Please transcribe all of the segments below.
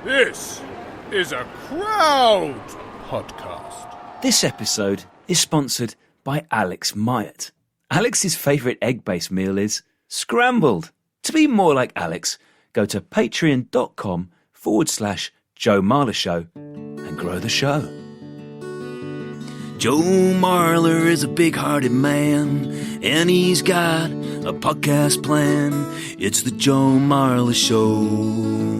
This is a crowd podcast. This episode is sponsored by Alex Myatt. Alex's favourite egg-based meal is scrambled. To be more like Alex, go to patreon.com/Joe Marler Show and grow the show. Joe Marler is a big-hearted man, and he's got a podcast plan. It's the Joe Marler Show.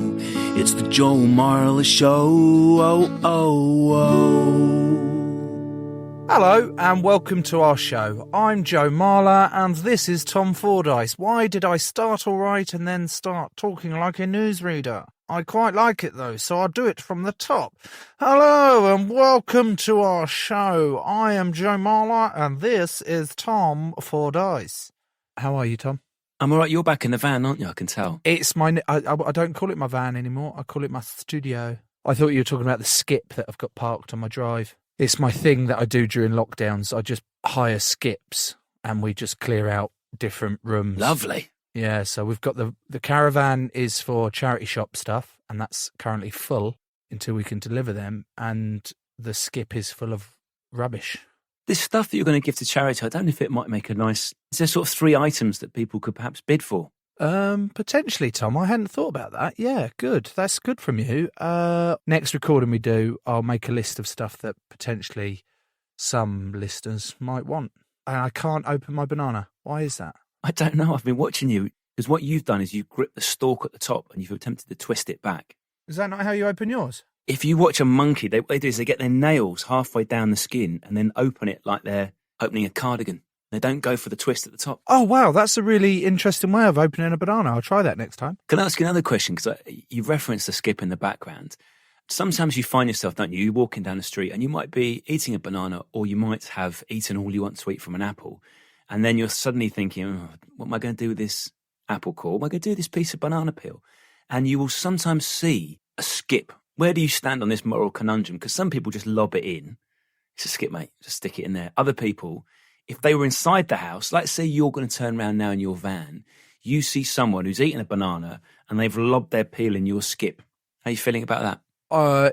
It's the Joe Marler Show. Oh, oh, oh. Hello and welcome to our show. I'm Joe Marler and this is Tom Fordyce. Why did I start all right and then start talking like a newsreader? I quite like it though, so I'll do it from the top. Hello and welcome to our show. I am Joe Marler and this is Tom Fordyce. How are you, Tom? I'm all right. You're back in the van, aren't you? I can tell. It's my... I don't call it my van anymore. I call it my studio. I thought you were talking about the skip that I've got parked on my drive. It's my thing that I do during lockdowns. I just hire skips and we just clear out different rooms. Lovely. Yeah, so we've got the caravan is for charity shop stuff and that's currently full until we can deliver them, and the skip is full of rubbish. This stuff that you're going to give to charity, I don't know if it might make a nice... Is there sort of 3 items that people could perhaps bid for? Potentially, Tom. I hadn't thought about that. Yeah, good. That's good from you. Next recording we do, I'll make a list of stuff that potentially some listeners might want. And I can't open my banana. Why is that? I don't know. I've been watching you, because what you've done is you grip the stalk at the top and you've attempted to twist it back. Is that not how you open yours? If you watch a monkey, what they do is they get their nails halfway down the skin and then open it like they're opening a cardigan. They don't go for the twist at the top. Oh, wow. That's a really interesting way of opening a banana. I'll try that next time. Can I ask you another question? Because you referenced the skip in the background. Sometimes you find yourself, don't you? You're walking down the street and you might be eating a banana, or you might have eaten all you want to eat from an apple. And then you're suddenly thinking, oh, what am I going to do with this apple core? What am I going to do with this piece of banana peel? And you will sometimes see a skip. Where do you stand on this moral conundrum? Because some people just lob it in. It's a skip, mate. Just stick it in there. Other people, if they were inside the house, let's say you're going to turn around now in your van, you see someone who's eating a banana and they've lobbed their peel in your skip. How are you feeling about that?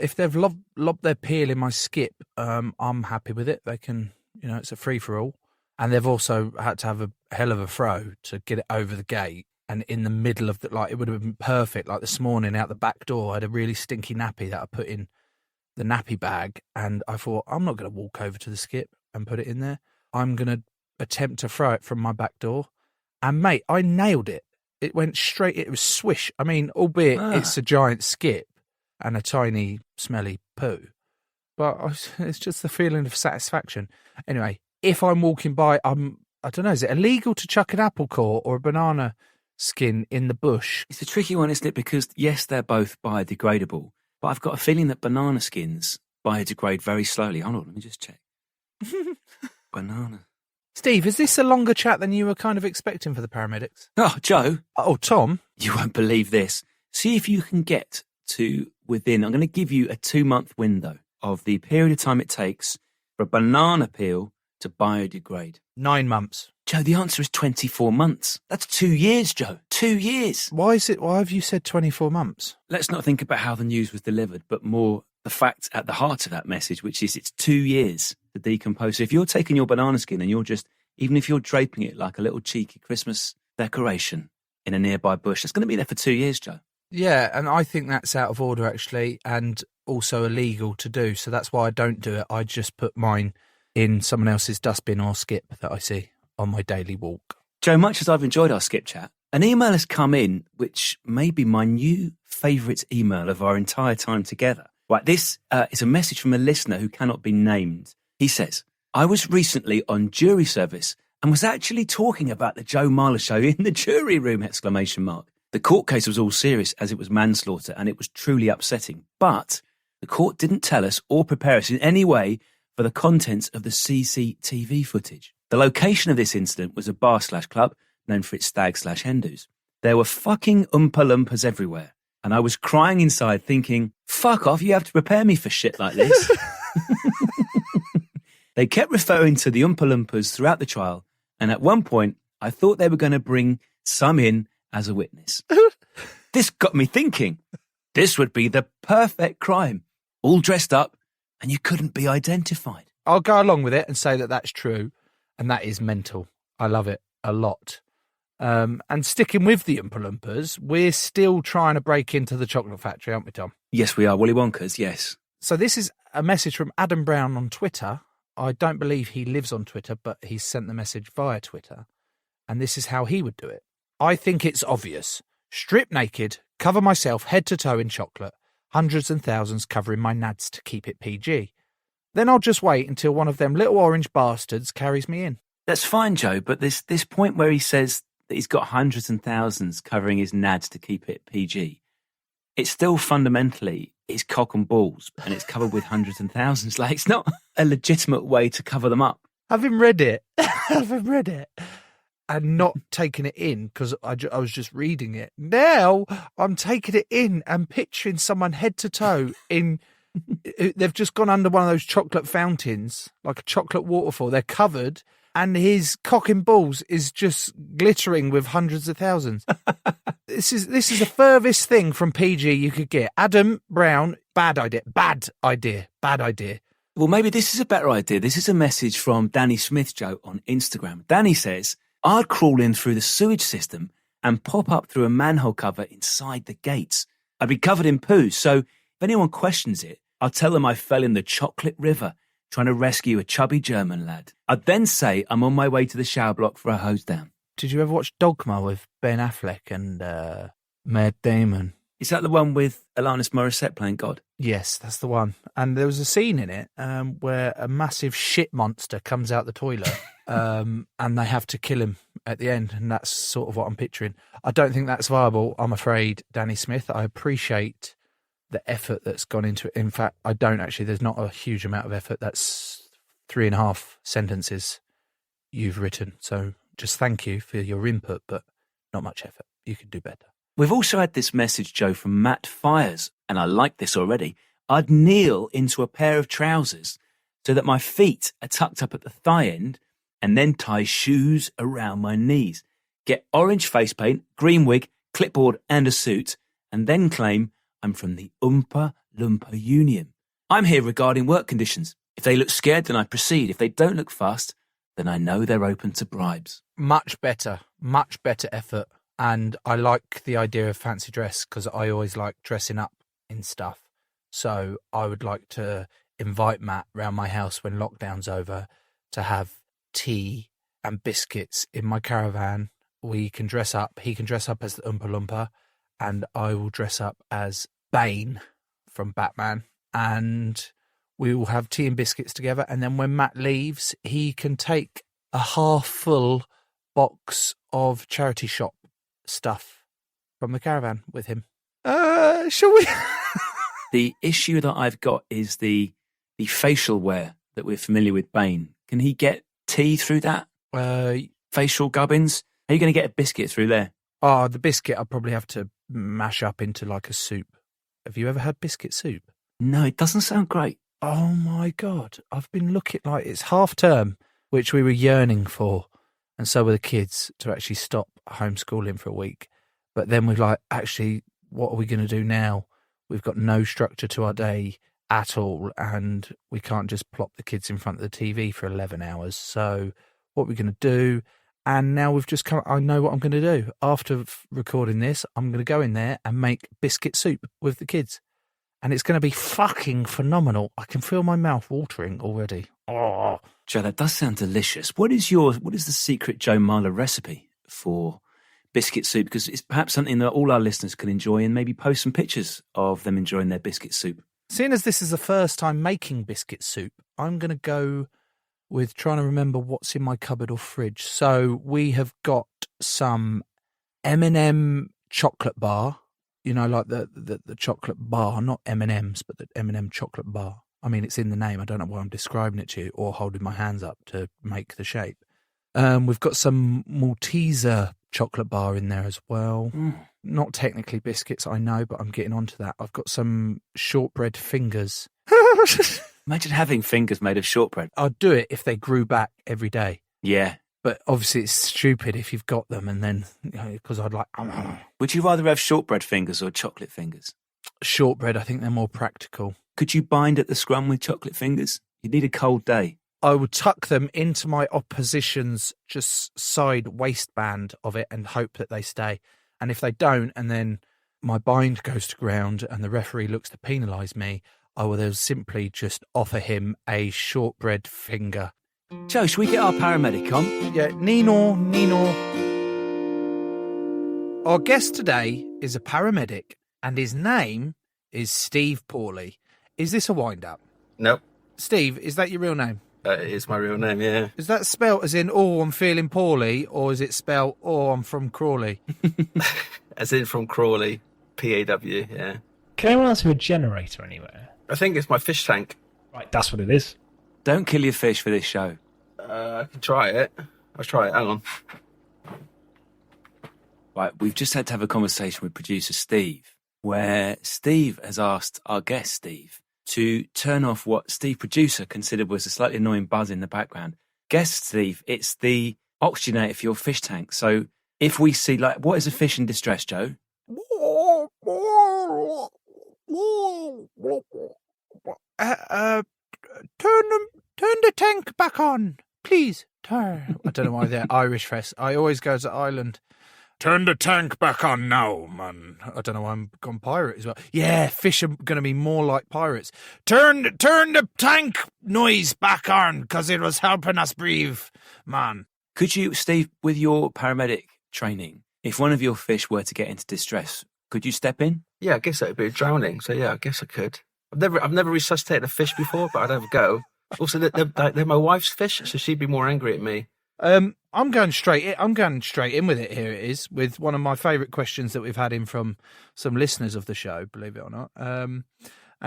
If they've lobbed their peel in my skip, I'm happy with it. They can, it's a free-for-all. And they've also had to have a hell of a throw to get it over the gate. And in the middle of it would have been perfect. Like this morning out the back door, I had a really stinky nappy that I put in the nappy bag. And I thought, I'm not going to walk over to the skip and put it in there. I'm going to attempt to throw it from my back door. And mate, I nailed it. It went straight, it was swish. I mean, albeit it's a giant skip and a tiny smelly poo. But it's just the feeling of satisfaction. Anyway, if I'm walking by, I don't know, is it illegal to chuck an apple core or a banana skin in the bush? It's a tricky one, isn't it? Because yes, they're both biodegradable, but I've got a feeling that banana skins biodegrade very slowly. Hold on, let me just check. Banana. Steve, is this a longer chat than you were kind of expecting for the paramedics? Oh, Joe. Oh, Tom. You won't believe this. See if you can get to within, I'm going to give you a 2-month window of the period of time it takes for a banana peel to biodegrade. 9 months. Joe, the answer is 24 months. That's 2 years, Joe. 2 years. Why have you said 24 months? Let's not think about how the news was delivered, but more the fact at the heart of that message, which is it's 2 years to decompose. So if you're taking your banana skin and even if you're draping it like a little cheeky Christmas decoration in a nearby bush, it's going to be there for 2 years, Joe. Yeah, and I think that's out of order, actually, and also illegal to do. So that's why I don't do it. I just put mine in someone else's dustbin or skip that I see on my daily walk. Joe, much as I've enjoyed our skip chat, an email has come in which may be my new favourite email of our entire time together. Right, this is a message from a listener who cannot be named. He says, I was recently on jury service and was actually talking about the Joe Marler Show in the jury room, ! The court case was all serious as it was manslaughter and it was truly upsetting. But the court didn't tell us or prepare us in any way for the contents of the CCTV footage. The location of this incident was a bar/club known for its stag/hen-dos. There were fucking Oompa Loompas everywhere. And I was crying inside thinking, fuck off, you have to prepare me for shit like this. They kept referring to the Oompa Loompas throughout the trial. And at one point, I thought they were going to bring some in as a witness. This got me thinking, This would be the perfect crime. All dressed up and you couldn't be identified. I'll go along with it and say that that's true, and that is mental. I love it a lot. And sticking with the Oompa Loompas, we're still trying to break into the chocolate factory, aren't we, Tom? Yes, we are. Willy Wonka's, yes. So this is a message from Adam Brown on Twitter. I don't believe he lives on Twitter, but he's sent the message via Twitter. And this is how he would do it. I think it's obvious. Strip naked, cover myself head to toe in chocolate, hundreds and thousands covering my nads to keep it PG. Then I'll just wait until one of them little orange bastards carries me in. That's fine, Joe, but this point where he says that he's got hundreds and thousands covering his nads to keep it PG, it's still fundamentally his cock and balls, and it's covered with hundreds and thousands. Like, it's not a legitimate way to cover them up. Having read it, and not taking it in, because I was just reading it, now I'm taking it in and picturing someone head to toe in... They've just gone under one of those chocolate fountains, like a chocolate waterfall. They're covered, and his cock and balls is just glittering with hundreds of thousands. This is the furthest thing from PG you could get. Adam Brown, bad idea. Well, maybe this is a better idea. This is a message from Danny Smith, Joe, on Instagram. Danny says, I'd crawl in through the sewage system and pop up through a manhole cover inside the gates. I'd be covered in poo, so if anyone questions it, I'll tell them I fell in the chocolate river trying to rescue a chubby German lad. I'd then say I'm on my way to the shower block for a hose down. Did you ever watch Dogma with Ben Affleck and Matt Damon? Is that the one with Alanis Morissette playing God? Yes, that's the one. And there was a scene in it where a massive shit monster comes out the toilet and they have to kill him at the end. And that's sort of what I'm picturing. I don't think that's viable, I'm afraid, Danny Smith. I appreciate the effort that's gone into it. In fact, I don't actually. There's not a huge amount of effort. That's 3.5 sentences you've written. So just thank you for your input, but not much effort. You could do better. We've also had this message, Joe, from Matt Fires, and I like this already. I'd kneel into a pair of trousers so that my feet are tucked up at the thigh end and then tie shoes around my knees. Get orange face paint, green wig, clipboard and a suit, and then claim I'm from the Oompa Loompa Union. I'm here regarding work conditions. If they look scared, then I proceed. If they don't look fast, then I know they're open to bribes. Much better effort. And I like the idea of fancy dress because I always like dressing up in stuff. So I would like to invite Matt round my house when lockdown's over to have tea and biscuits in my caravan. We can dress up. He can dress up as the Oompa Loompa, and I will dress up as Bane from Batman, and we will have tea and biscuits together. And then when Matt leaves, he can take a half-full box of charity shop stuff from the caravan with him. Shall we? The issue that I've got is the facial wear that we're familiar with Bane. Can he get tea through that? Facial gubbins? How are you going to get a biscuit through there? Oh, the biscuit I'll probably have to mash up into like a soup. Have you ever had biscuit soup? No, it doesn't sound great. Oh my God. I've been looking like it's half term, which we were yearning for. And so were the kids to actually stop homeschooling for a week. But then we're like, actually, what are we going to do now? We've got no structure to our day at all. And we can't just plop the kids in front of the TV for 11 hours. So what are we going to do? And now we've just come, I know what I'm going to do. After recording this, I'm going to go in there and make biscuit soup with the kids. And it's going to be fucking phenomenal. I can feel my mouth watering already. Oh. Joe, that does sound delicious. What is the secret Joe Marler recipe for biscuit soup? Because it's perhaps something that all our listeners can enjoy, and maybe post some pictures of them enjoying their biscuit soup. Seeing as this is the first time making biscuit soup, I'm going to go with trying to remember what's in my cupboard or fridge. So we have got some M&M chocolate bar, you know, like the chocolate bar, not M&Ms, but the M&M chocolate bar. I mean, it's in the name. I don't know why I'm describing it to you or holding my hands up to make the shape. We've got some Malteser chocolate bar in there as well. Not technically biscuits, I know, but I'm getting onto that. I've got some shortbread fingers. Imagine having fingers made of shortbread. I'd do it if they grew back every day. Yeah. But obviously it's stupid if you've got them and then, because I'd like... Would you rather have shortbread fingers or chocolate fingers? Shortbread, I think they're more practical. Could you bind at the scrum with chocolate fingers? You'd need a cold day. I would tuck them into my opposition's just side waistband of it and hope that they stay. And if they don't, and then my bind goes to ground and the referee looks to penalise me, I will then simply just offer him a shortbread finger. Joe, should we get our paramedic on? Yeah, Nino. Our guest today is a paramedic, and his name is Steve Pawley. Is this a wind-up? Nope. Steve, is that your real name? It is my real name, yeah. Is that spelt as in, oh, I'm feeling poorly, or is it spelt, oh, I'm from Crawley? As in from Crawley, P-A-W, yeah. Can anyone answer a generator anywhere? I think it's my fish tank. Right, that's what it is. Don't kill your fish for this show. I can try it. I'll try it, hang on. Right, we've just had to have a conversation with producer Steve, where Steve has asked our guest, Steve, to turn off what Steve, producer, considered was a slightly annoying buzz in the background. Guest Steve, it's the oxygenator for your fish tank. So if we see, like, what is a fish in distress, Joe? Turn the tank back on, please. Turn. I don't know why they're Irish fest. I always go to Ireland. Turn the tank back on now, man. I don't know why I'm gone pirate as well. Yeah, fish are going to be more like pirates. Turn the tank noise back on, because it was helping us breathe, man. Could you, Steve, with your paramedic training, if one of your fish were to get into distress, could you step in? Yeah, I guess that would be drowning, so yeah, I guess I could. I've never resuscitated a fish before, but I'd have a go. Also, they're my wife's fish, so she'd be more angry at me. I'm going straight in with it. Here it is, with one of my favourite questions that we've had in from some listeners of the show, believe it or not. And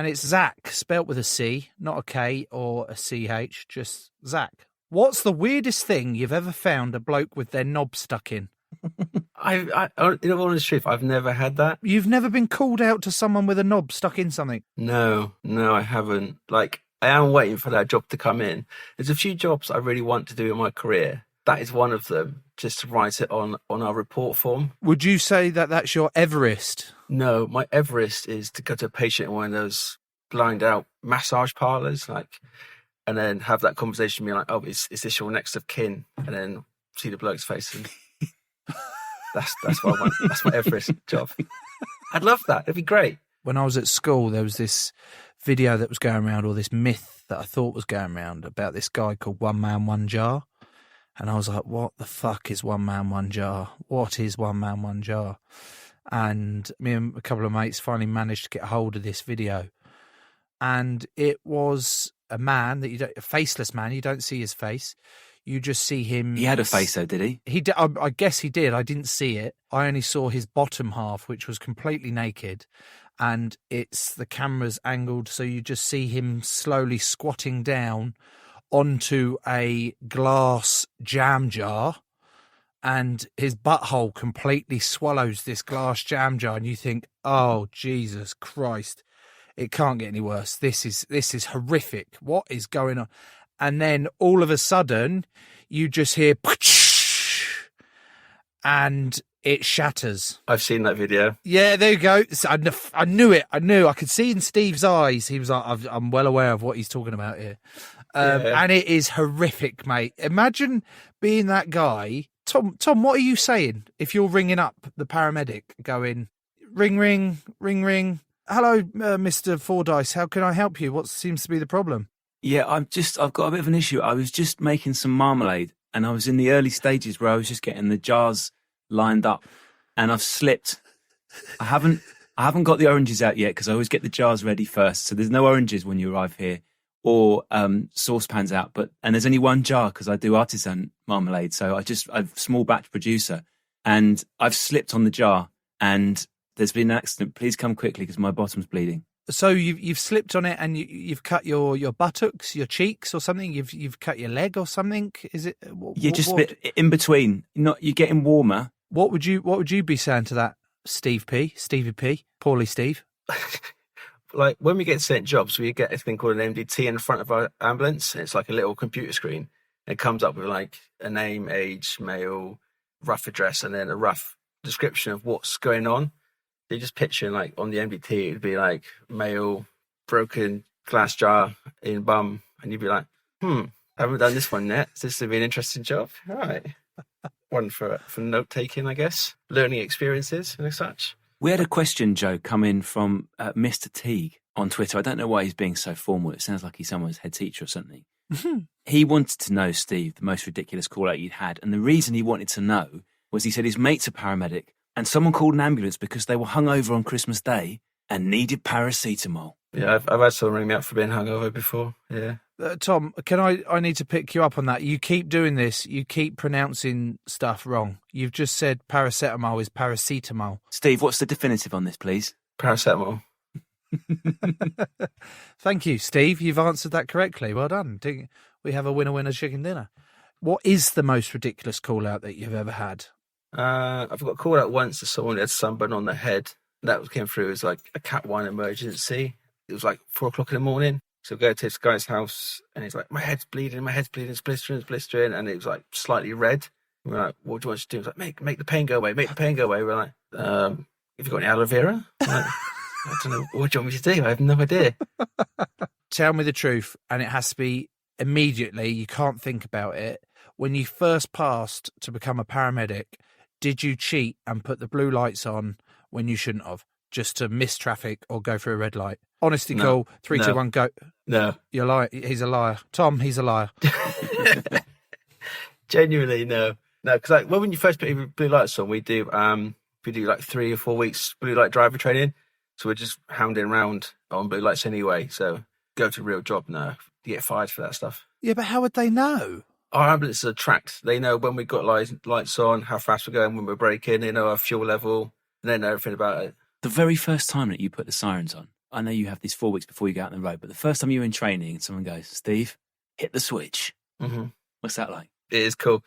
it's Zach, spelt with a C, not a K or a CH, just Zach. What's the weirdest thing you've ever found a bloke with their knob stuck in? I in all honest truth, I've never had that. You've never been called out to someone with a knob stuck in something? No, I haven't. Like, I am waiting for that job to come in. There's a few jobs I really want to do in my career. That is one of them, just to write it on our report form. Would you say that that's your Everest? No, my Everest is to go to a patient in one of those blind out massage parlours, and then have that conversation, be like, oh, is this your next of kin? And then see the bloke's face. And that's what I want. That's my Everest job. I'd love that. It'd be great. When I was at school, there was this video that was going around, or this myth that I thought was going around, about this guy called One Man, One Jar. And I was like, what the fuck is One Man, One Jar? What is One Man, One Jar? And me and a couple of mates finally managed to get hold of this video. And it was a man a faceless man. You don't see his face. You just see him. He had a face, though, did he? He did. I guess he did. I didn't see it. I only saw his bottom half, which was completely naked. And the camera's angled, so you just see him slowly squatting down onto a glass jam jar, and his butthole completely swallows this glass jam jar, and you think, oh, Jesus Christ, it can't get any worse. This is horrific. What is going on? And then all of a sudden you just hear and it shatters. I've seen that video. Yeah, there you go. I knew it. I could see in Steve's eyes. He was like, I'm well aware of what he's talking about here. And it is horrific, mate. Imagine being that guy. Tom, what are you saying if you're ringing up the paramedic going, ring, ring, ring, ring. Hello, Mr. Fordyce. How can I help you? What seems to be the problem? Yeah, I've got a bit of an issue. I was just making some marmalade, and I was in the early stages where I was just getting the jars lined up, and I've slipped. I haven't got the oranges out yet, because I always get the jars ready first. So there's no oranges when you arrive here, or saucepans out. And there's only one jar, because I do artisan marmalade. So I'm small batch producer, and I've slipped on the jar, and there's been an accident. Please come quickly, because my bottom's bleeding. So you've slipped on it, and you've cut your buttocks, your cheeks, or something. You've cut your leg or something. Is it? Just a bit in between. You're getting warmer. What would you be saying to that, Stevie P, Pawley Steve? Like, when we get sent jobs, we get a thing called an MDT in front of our ambulance. And it's like a little computer screen. It comes up with like a name, age, male, rough address, and then a rough description of what's going on. You just picture like on the MDT, it'd be like male, broken glass jar in bum, and you'd be like, I haven't done this one yet. This would be an interesting job. All right. One for note taking, I guess, learning experiences and such. We had a question, Joe, come in from Mr. Teague on Twitter. I don't know why he's being so formal. It sounds like he's someone's head teacher or something. He wanted to know, Steve, the most ridiculous call out you'd had. And the reason he wanted to know was he said his mate's a paramedic and someone called an ambulance because they were hungover on Christmas Day and needed paracetamol. Yeah, I've had someone ring me up for being hungover before. Yeah. Tom, I need to pick you up on that. You keep doing this. You keep pronouncing stuff wrong. You've just said paracetamol is paracetamol. Steve, what's the definitive on this, please? Paracetamol. Thank you, Steve. You've answered that correctly. Well done. We have a winner chicken dinner. What is the most ridiculous call out that you've ever had? I've got called out once to someone who had sunburn on their head. That came through as like a Cat 1 emergency. It was like 4:00 in the morning. So we go to this guy's house and he's like, my head's bleeding, it's blistering. And it was like slightly red. We're like, what do you want to do? He's like, make the pain go away, We're like, have you got any aloe vera? Like, I don't know, what do you want me to do? I have no idea. Tell me the truth, and it has to be immediately. You can't think about it. When you first passed to become a paramedic, did you cheat and put the blue lights on when you shouldn't have, just to miss traffic or go through a red light? Honesty call, 3, 2, 1, go. No. You're lying. He's a liar. Tom, he's a liar. Genuinely, no. No, because like when you first put your blue lights on, we do like 3 or 4 weeks blue light driver training. So we're just hounding around on blue lights anyway. So go to a real job now. You get fired for that stuff. Yeah, but how would they know? Our ambulances are tracked. They know when we've got lights on, how fast we're going, when we're braking. They know our fuel level. And they know everything about it. The very first time that you put the sirens on, I know you have these 4 weeks before you go out on the road, but the first time you're in training and someone goes, Steve, hit the switch. Mm-hmm. What's that like? It is cool.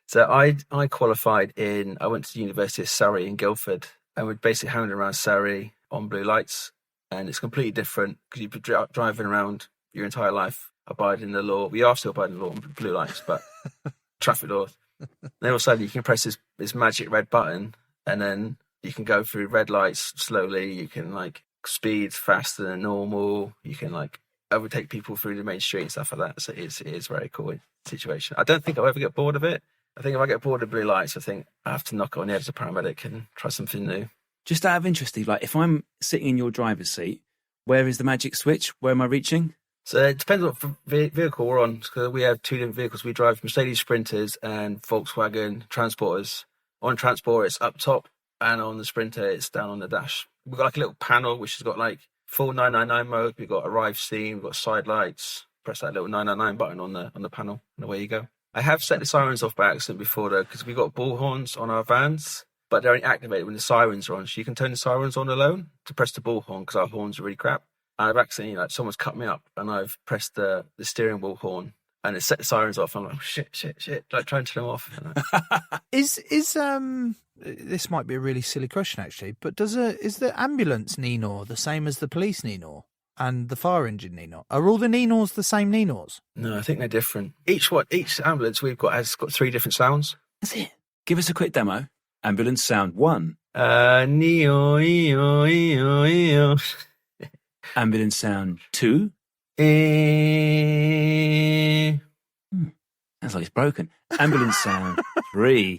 So I qualified I went to the University of Surrey in Guildford, and we're basically hounding around Surrey on blue lights. And it's completely different because you've been driving around your entire life, abiding the law. We are still abiding the law on blue lights, but traffic laws. Then all of a sudden you can press this magic red button, and then you can go through red lights slowly. You can like speed faster than normal. You can like overtake people through the main street and stuff like that. So it is very cool situation. I don't think I'll ever get bored of it. I think if I get bored of blue lights, I think I have to knock it on the head as a paramedic and try something new. Just out of interest, Steve, like if I'm sitting in your driver's seat, where is the magic switch? Where am I reaching? So it depends what vehicle we're on, because we have 2 different vehicles. We drive Mercedes Sprinters and Volkswagen Transporters. On Transporter, it's up top, and on the Sprinter, it's down on the dash. We've got like a little panel which has got like full 999 mode. We've got arrive scene, we've got side lights. Press that little 999 button on the panel, and away you go. I have set the sirens off by accident before though, because we've got bullhorns on our vans, but they're only activated when the sirens are on. So you can turn the sirens on alone to press the bullhorn, because our horns are really crap. And I've accidentally, like, someone's cut me up, and I've pressed the steering wheel horn, and it set the sirens off. I'm like, shit, like trying to turn them off. Is this might be a really silly question actually, but is the ambulance NINOR the same as the police NINOR and the fire engine NINOR? Are all the NINORs the same NINORs? No, I think they're different. Each ambulance we've got has got 3 different sounds. That's it. Give us a quick demo. Ambulance sound 1. Neo. Ambulance sound 2. Sounds like it's broken. Ambulance sound 3.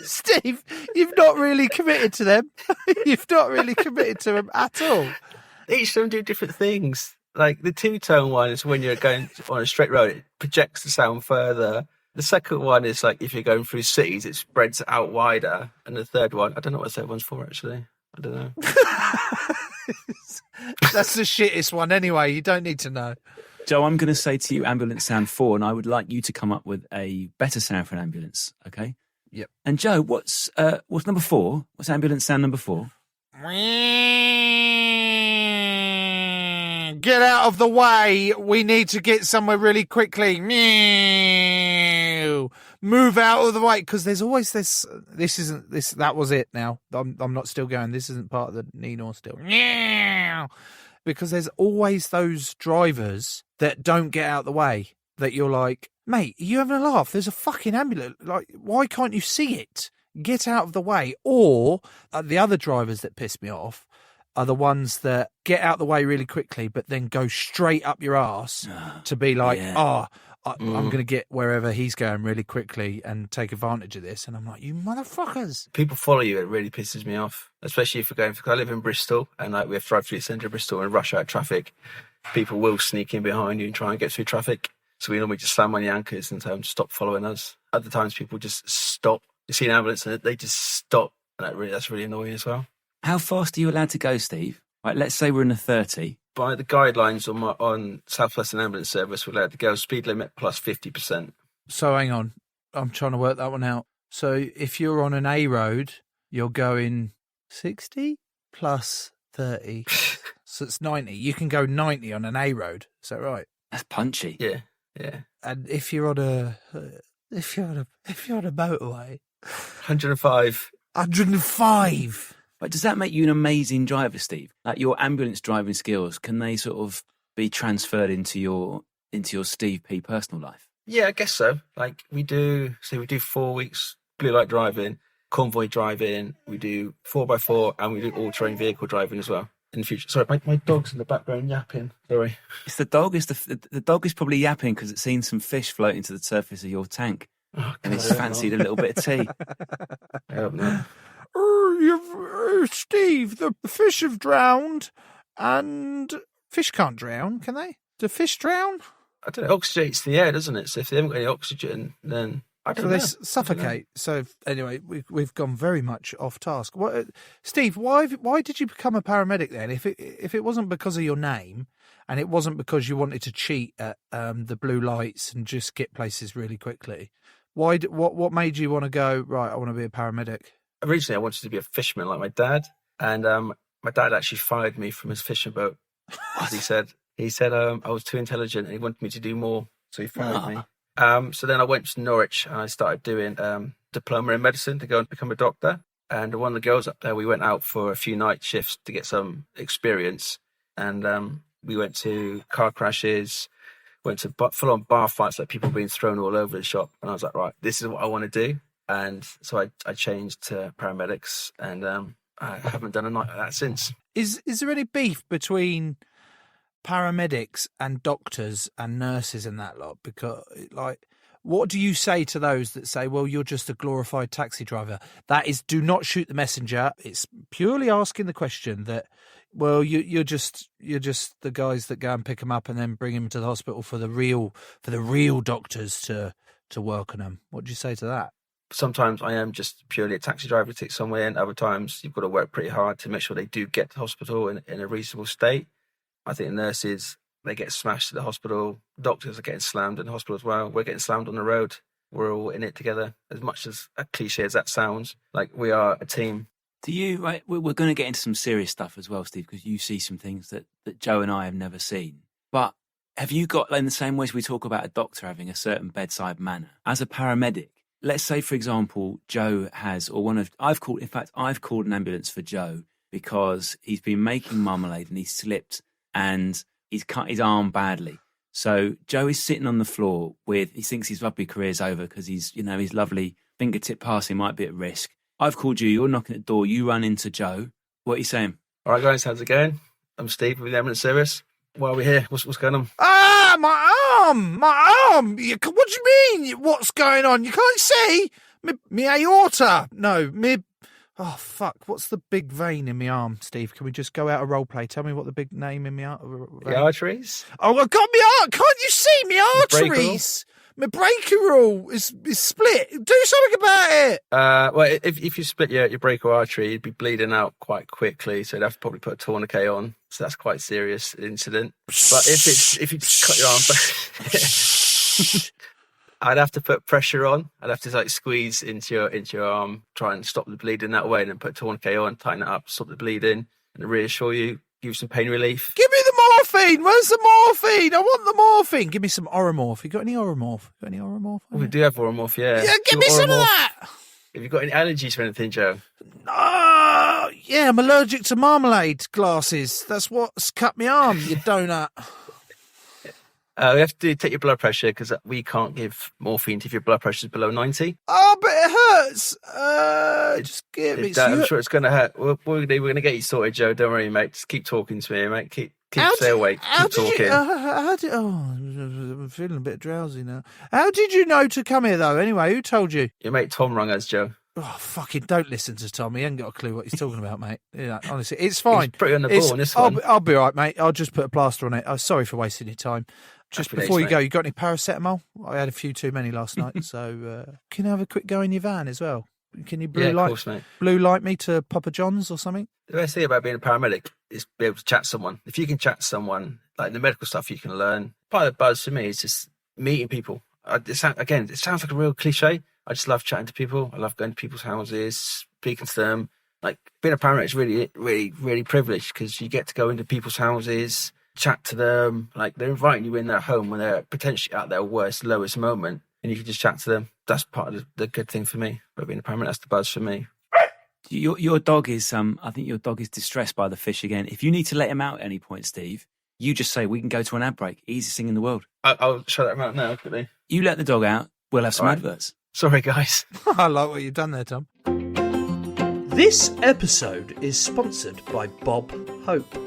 Steve, you've not really committed to them. You've not really committed to them at all. Each of them do different things. Like the 2-tone one is when you're going on a straight road, it projects the sound further. The second one is like if you're going through cities, it spreads out wider. And the third one, I don't know what the third one's for actually. I don't know. That's the shittest one anyway. You don't need to know. Joe, I'm going to say to you ambulance sound 4, and I would like you to come up with a better sound for an ambulance, okay? Yep. And Joe, what's number 4? What's ambulance sound number 4? Get out of the way. We need to get somewhere really quickly. Move out of the way, because there's always this. This isn't this. That was it. Now I'm not still going. This isn't part of the NINOR still. Because there's always those drivers that don't get out of the way. that you're like, mate, are you having a laugh? There's a fucking ambulance. Like, why can't you see it? Get out of the way. Or the other drivers that piss me off are the ones that get out the way really quickly, but then go straight up your ass to be like, I'm going to get wherever he's going really quickly and take advantage of this. And I'm like, you motherfuckers. People follow you. It really pisses me off, especially if you're going. Because I live in Bristol, and like we have to drive through the centre of Bristol and rush out traffic. People will sneak in behind you and try and get through traffic. So we normally just slam on the anchors and tell them to stop following us. Other times, people just stop. You see an ambulance and they just stop, and that's really annoying as well. How fast are you allowed to go, Steve? Like, let's say we're in a 30. By the guidelines on South Western Ambulance Service, we're allowed to go speed limit plus 50%. So hang on, I'm trying to work that one out. So if you're on an A road, you're going 60 plus 30, so it's 90. You can go 90 on an A road. Is that right? That's punchy. Yeah. And if you're on a motorway, 105. 105. But does that make you an amazing driver, Steve? Like, your ambulance driving skills, can they sort of be transferred into your Steve P personal life? Yeah, I guess so. Like we do 4 weeks blue light driving, convoy driving, we do 4x4, and we do all-terrain vehicle driving as well in the future. Sorry, my dog's in the background yapping. Sorry. It's the dog. The dog is probably yapping because it's seen some fish floating to the surface of your tank. Oh, and it's fancied a little bit of tea. I hope not. Steve, the fish have drowned, and fish can't drown, can they? Do fish drown? I don't know. It oxygenates the air, doesn't it? So if they haven't got any oxygen, then I don't know. They suffocate. So anyway, we've gone very much off task. Steve, why did you become a paramedic then? If it wasn't because of your name, and it wasn't because you wanted to cheat at the blue lights and just get places really quickly, what made you want to go, right, I want to be a paramedic? Originally, I wanted to be a fisherman like my dad, and my dad actually fired me from his fishing boat. As he said I was too intelligent and he wanted me to do more, so he fired me. So then I went to Norwich and I started doing diploma in medicine to go and become a doctor. And one of the girls up there, we went out for a few night shifts to get some experience. And we went to car crashes, went to full-on bar fights, like people being thrown all over the shop. And I was like, right, this is what I want to do. And so I changed to paramedics, and I haven't done a night like that since. Is there any beef between paramedics and doctors and nurses and that lot? Because, like, what do you say to those that say, well, you're just a glorified taxi driver? That is, do not shoot the messenger. It's purely asking the question that, well, you're just the guys that go and pick them up and then bring them to the hospital for the real doctors to work on them. What do you say to that? Sometimes I am just purely a taxi driver to take somewhere, and other times you've got to work pretty hard to make sure they do get to hospital in a reasonable state. I think nurses, they get smashed at the hospital. Doctors are getting slammed in the hospital as well. We're getting slammed on the road. We're all in it together. As much as a cliche as that sounds, like, we are a team. Do you, right, we're going to get into some serious stuff as well, Steve, because you see some things that Joe and I have never seen. But have you got, in the same way as we talk about a doctor having a certain bedside manner, as a paramedic, let's say, for example, Joe has, I've called an ambulance for Joe because he's been making marmalade and he's slipped and he's cut his arm badly. So Joe is sitting on the floor he thinks his rugby career's over because his lovely fingertip passing might be at risk. I've called you, you're knocking at the door, you run into Joe. What are you saying? All right, guys, how's it going? I'm Steve with the ambulance service. Why are we here? What's going on? My arm! What do you mean? What's going on? You can't see? Me aorta. No, oh, fuck. What's the big vein in my arm, Steve? Can we just go out of role play? Tell me what the big name in my arm... The arteries? Oh, I've got my arm. Can't you see my arteries? My breaker rule is split. Do something about it. Well, if you split your brachial artery, you'd be bleeding out quite quickly, so you'd have to probably put a tourniquet on. So that's quite a serious incident. But if you just cut your arm back, I'd have to put pressure on. I'd have to squeeze into your arm, try and stop the bleeding that way, and then put a tourniquet on, tighten it up, stop the bleeding, and reassure you, give you some pain relief. Give me the morphine. Where's the morphine? I want the morphine. Give me some Oromorph. You got any Oromorph? Well, we do have Oromorph, yeah. Yeah, give me some of that. Have you got any allergies or anything, Joe? Yeah, I'm allergic to marmalade glasses. That's what's cut my arm, you donut. We have to take your blood pressure because we can't give morphine if your blood pressure is below 90. Oh, but it hurts. Just give me. I'm sure it's going to hurt. We're going to get you sorted, Joe. Don't worry, mate. Just keep talking to me, mate. Stay awake. Keep talking. I'm feeling a bit drowsy now. How did you know to come here, though? Anyway, who told you? Your mate Tom rung us, Joe. Oh, fucking don't listen to Tom. He ain't got a clue what he's talking about, mate. Yeah, honestly, it's fine. He's pretty on the ball on this one. I'll be all right, mate. I'll just put a plaster on it. I'm sorry for wasting your time. Just Happy before days, you go, you got any paracetamol? I had a few too many last night, so can I have a quick go in your van as well? Can you blue light me to Papa John's or something? The best thing about being a paramedic is be able to chat to someone. If you can chat to someone, like the medical stuff you can learn. Part of the buzz for me is just meeting people. It sounds like a real cliche. I just love chatting to people. I love going to people's houses, speaking to them. Like being a paramedic is really, really, really privileged because you get to go into people's houses, chat to them. Like they're inviting you in their home when they're potentially at their worst, lowest moment, and you can just chat to them. That's part of the good thing for me. But being a paramedic, that's the buzz for me. Your dog is I think your dog is distressed by the fish again. If you need to let him out at any point, Steve, you just say we can go to an ad break. Easiest thing in the world. I'll shut him out now, quickly. You let the dog out, we'll have some All right. adverts. Sorry, guys. I like what you've done there, Tom. This episode is sponsored by Bob Hope.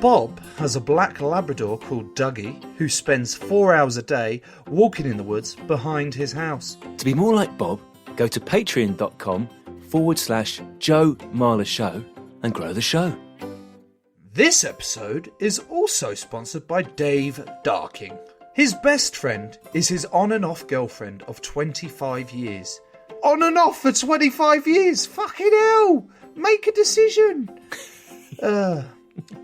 Bob has a black Labrador called Dougie who spends 4 hours a day walking in the woods behind his house. To be more like Bob, go to patreon.com/Joe Marler Show and grow the show. This episode is also sponsored by Dave Darking. His best friend is his on and off girlfriend of 25 years. On and off for 25 years? Fucking hell! Make a decision!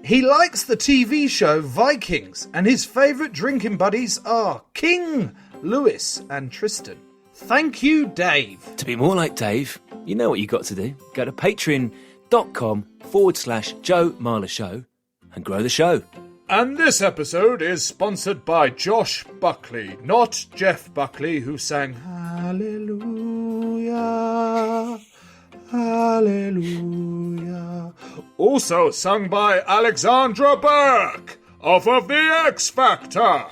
He likes the TV show Vikings, and his favourite drinking buddies are King, Lewis, and Tristan. Thank you, Dave. To be more like Dave, you know what you got to do. Go to patreon.com/Joe Marler Show and grow the show. And this episode is sponsored by Josh Buckley, not Jeff Buckley, who sang Hallelujah, Hallelujah. Also sung by Alexandra Burke, off of The X Factor.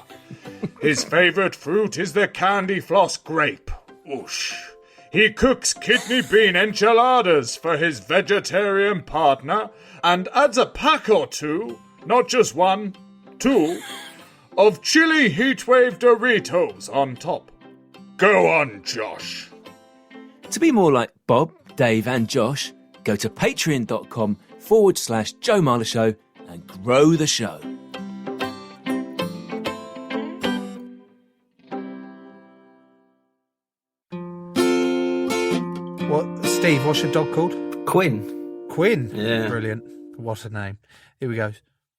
His favourite fruit is the candy floss grape. Oosh. He cooks kidney bean enchiladas for his vegetarian partner and adds a pack or two, not just 1, 2, of chili heatwave Doritos on top. Go on, Josh. To be more like Bob, Dave and Josh, go to patreon.com/Joe Marler Show and grow the show. Steve, what's your dog called? Quinn. Quinn. Yeah. Brilliant. What a name. Here we go.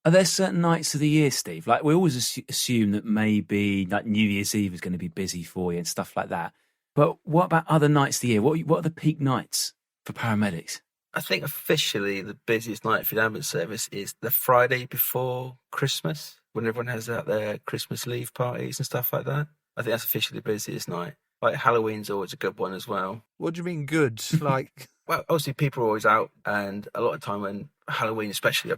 Are there certain nights of the year, Steve? Like we always assume that maybe like New Year's Eve is going to be busy for you and stuff like that. But what about other nights of the year? What are the peak nights for paramedics? I think officially the busiest night for the ambulance service is the Friday before Christmas, when everyone has their Christmas leave parties and stuff like that. I think that's officially the busiest night. Like Halloween's always a good one as well. What do you mean good? Like, well, obviously people are always out, and a lot of time when Halloween, especially,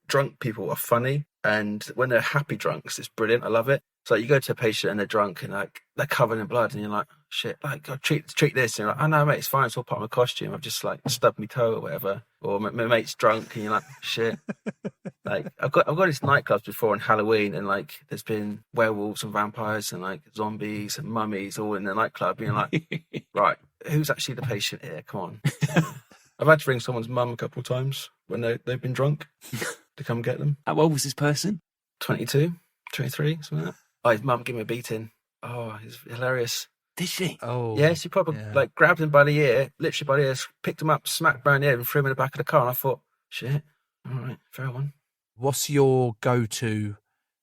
drunk people are funny, and when they're happy drunks, it's brilliant. I love it. So you go to a patient and they're drunk and like they're covered in blood, and you're like, shit, like I'll treat this, and you're like, oh no, mate, it's fine, it's all part of my costume. I've just like stubbed my toe or whatever, or my mate's drunk, and you're like, shit. Like I've got these nightclubs before on Halloween, and like there's been werewolves and vampires and like zombies and mummies all in the nightclub, and you're like, right, who's actually the patient here? Come on. I've had to ring someone's mum a couple of times when they've been drunk to come get them. How old was this person? 22, 23, something like that. Oh, his mum gave him a beating. Oh, it's hilarious. Did she? oh. Yeah, she probably like grabbed him by the ear, literally by the ear, picked him up, smacked round the head and threw him in the back of the car. And I thought, shit, all right, fair one. What's your go-to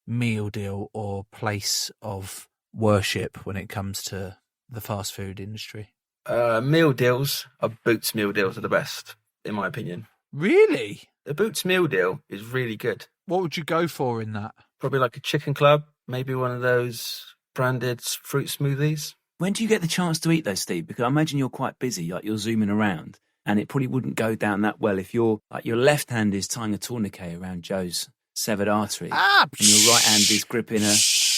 meal deal or place of worship when it comes to the fast food industry? Meal deals Boots meal deals are the best, in my opinion. Really? The Boots meal deal is really good. What would you go for in that? Probably like a chicken club, maybe one of those branded fruit smoothies. When do you get the chance to eat those, Steve? Because I imagine you're quite busy, like you're zooming around, and it probably wouldn't go down that well if your left hand is tying a tourniquet around Joe's severed artery, and your right hand is gripping a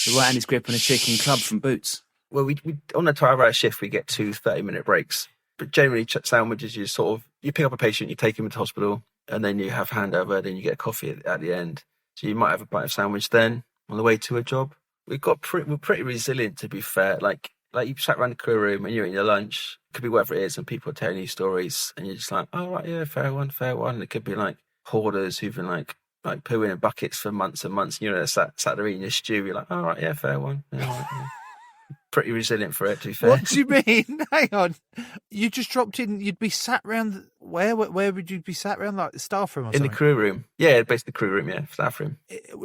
The right hand is grip on a chicken club from Boots. Well, we on a 12-hour shift, we get 2 30-minute breaks. But generally, sandwiches, you pick up a patient, you take him into hospital, and then you have handover, then you get a coffee at the end. So you might have a bite of sandwich then on the way to a job. We're pretty resilient, to be fair. Like you sat around the crew room and you're eating your lunch. It could be whatever it is, and people are telling you stories, and you're just like, oh right, yeah, fair one. And it could be like hoarders who've been like pooing in buckets for months and months. And they're sat there eating your stew. You're like, oh right, yeah, fair one. Yeah, right, yeah. Pretty resilient for it, to be fair. What do you mean? Hang on. You just dropped in. You'd be sat round. Where would you be sat round? Like the staff room or In something? the crew room. Yeah, basically the crew room, yeah, staff room.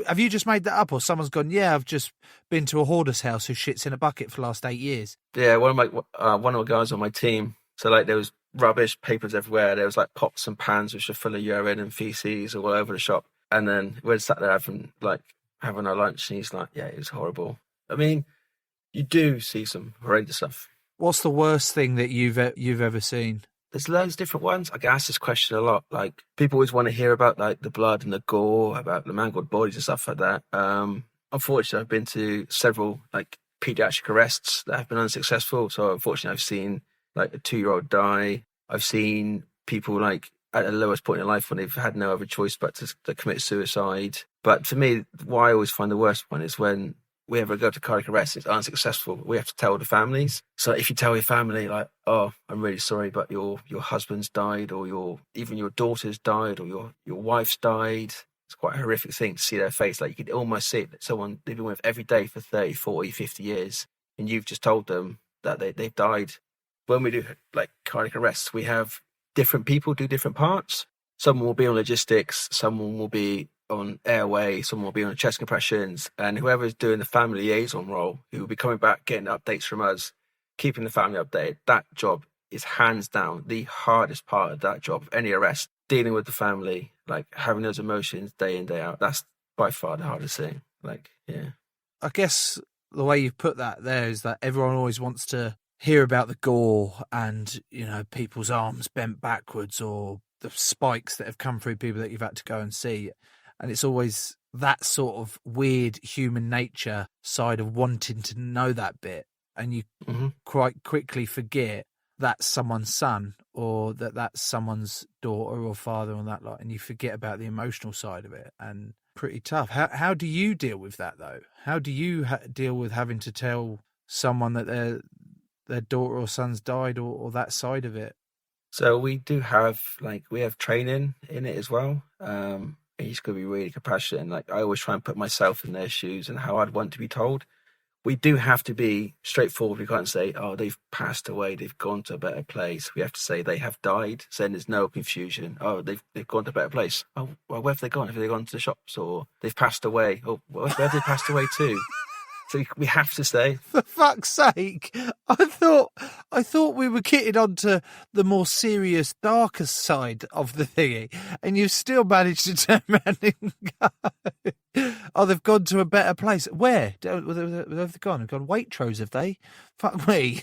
Have you just made that up, or someone's gone, yeah, I've just been to a hoarder's house who shits in a bucket for the last 8 years? Yeah, one of the guys on my team. So like there was rubbish, papers everywhere. There was like pots and pans which were full of urine and feces all over the shop. And then we're sat there having our lunch, and he's like, yeah, it was horrible. I mean, you do see some horrendous stuff. What's the worst thing that you've ever seen? There's loads of different ones. I get asked this question a lot. Like, people always want to hear about like the blood and the gore, about the mangled bodies and stuff like that. Unfortunately, I've been to several like pediatric arrests that have been unsuccessful. So unfortunately, I've seen like a 2-year-old die. I've seen people like at the lowest point in life when they've had no other choice but to commit suicide. But for me, what I always find the worst one is when we ever go to cardiac arrest, it's unsuccessful. We have to tell the families. So if you tell your family, like, oh, I'm really sorry, but your husband's died, or even your daughter's died, or your wife's died, it's quite a horrific thing to see their face. Like, you could almost see it, that someone they've been with every day for 30, 40, 50 years, and you've just told them that they've died. When we do like cardiac arrests, we have different people do different parts. Someone will be on logistics, someone will be on airway, someone will be on chest compressions, and whoever's doing the family liaison role, who will be coming back, getting updates from us, keeping the family updated, that job is hands down the hardest part of that job, of any arrest, dealing with the family, like having those emotions day in, day out. That's by far the hardest thing. Like, yeah. I guess the way you've put that there is that everyone always wants to hear about the gore and, people's arms bent backwards, or the spikes that have come through people that you've had to go and see. And it's always that sort of weird human nature side of wanting to know that bit. And you quite quickly forget that's someone's son, or that's someone's daughter or father on that lot. And you forget about the emotional side of it. And pretty tough. How do you deal with that, though? How do you deal with having to tell someone that their daughter or son's died, or that side of it? So we do have, we have training in it as well. He's going to be really compassionate. And I always try and put myself in their shoes and how I'd want to be told. We do have to be straightforward. We can't say, oh, they've passed away, they've gone to a better place. We have to say they have died. So then there's no confusion. Oh, they've gone to a better place. Oh, well, where have they gone? Have they gone to the shops, or they've passed away? Oh, where have they passed away to? So we have to say. For fuck's sake! I thought we were kitted onto the more serious, darker side of the thingy, and you've still managed to turn around and go, oh, they've gone to a better place. Where? Where have they gone? They've gone Waitrose, have they? Fuck me.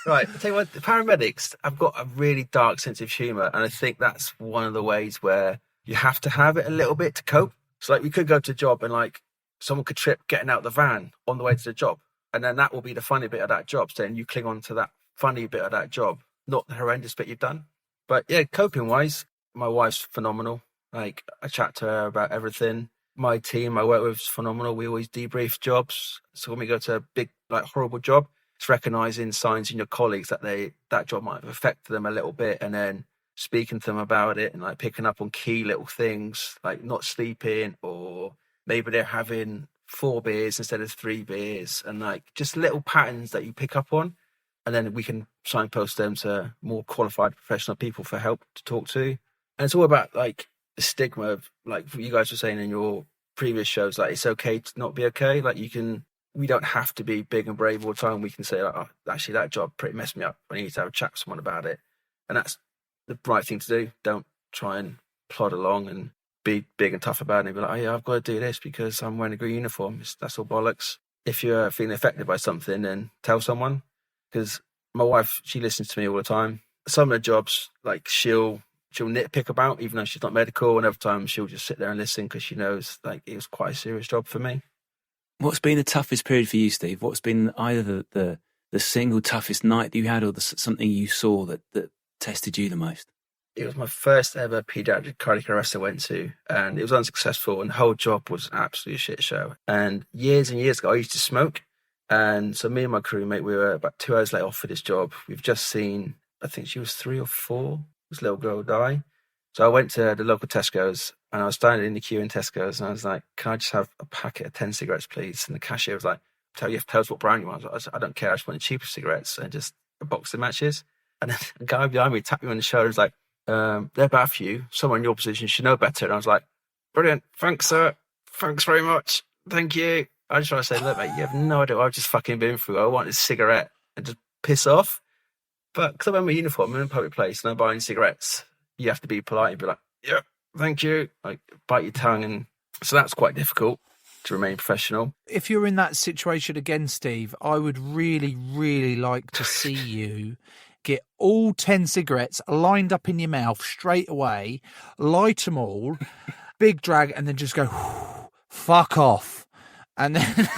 Right, I'll tell you what, the paramedics have got a really dark sense of humour, and I think that's one of the ways where you have to have it a little bit to cope. So we could go to a job and someone could trip getting out of the van on the way to the job. And then that will be the funny bit of that job. So then you cling on to that funny bit of that job, not the horrendous bit you've done. But yeah, coping wise, my wife's phenomenal. I chat to her about everything. My team I work with is phenomenal. We always debrief jobs. So when we go to a big, horrible job, it's recognising signs in your colleagues that that job might have affected them a little bit, and then speaking to them about it and picking up on key little things, like not sleeping, or maybe they're having 4 beers instead of 3 beers, and just little patterns that you pick up on. And then we can signpost them to more qualified professional people for help to talk to. And it's all about the stigma of what you guys were saying in your previous shows, it's okay to not be okay. We don't have to be big and brave all the time. We can say, oh, actually that job pretty messed me up. I need to have a chat with someone about it. And that's the right thing to do. Don't try and plod along and be big and tough about it and be like, oh yeah, I've got to do this because I'm wearing a green uniform. That's all bollocks. If you're feeling affected by something, then tell someone. Because my wife, she listens to me all the time. Some of the jobs, she'll nitpick about, even though she's not medical, and every time she'll just sit there and listen because she knows it was quite a serious job for me. What's been the toughest period for you, Steve? What's been either the single toughest night that you had, or something you saw that tested you the most? It was my first ever paediatric cardiac arrest I went to, and it was unsuccessful, and the whole job was an absolute shit show. And years ago, I used to smoke. And so me and my crewmate, we were about 2 hours late off for this job. We've just seen, I think she was 3 or 4, this little girl die. So I went to the local Tesco's, and I was standing in the queue in Tesco's, and I was like, can I just have a packet of 10 cigarettes, please? And the cashier was like, you have to tell us what brand you want. I was like, I don't care, I just want the cheapest cigarettes and just a box of matches. And then a guy behind me tapped me on the shoulder and was like, they're bad for you. Someone in your position should know better. And I was like, brilliant. Thanks, sir. Thanks very much. Thank you. I just want to say, look, mate, you have no idea what I've just fucking been through. I wanted a cigarette and just piss off. But because I'm in my uniform, I'm in a public place and I'm buying cigarettes, you have to be polite and be like, yeah, thank you. Like, bite your tongue. And so that's quite difficult to remain professional. If you're in that situation again, Steve, I would really, really like to see you get all 10 cigarettes lined up in your mouth straight away, light them all, big drag, and then just go, fuck off. And then,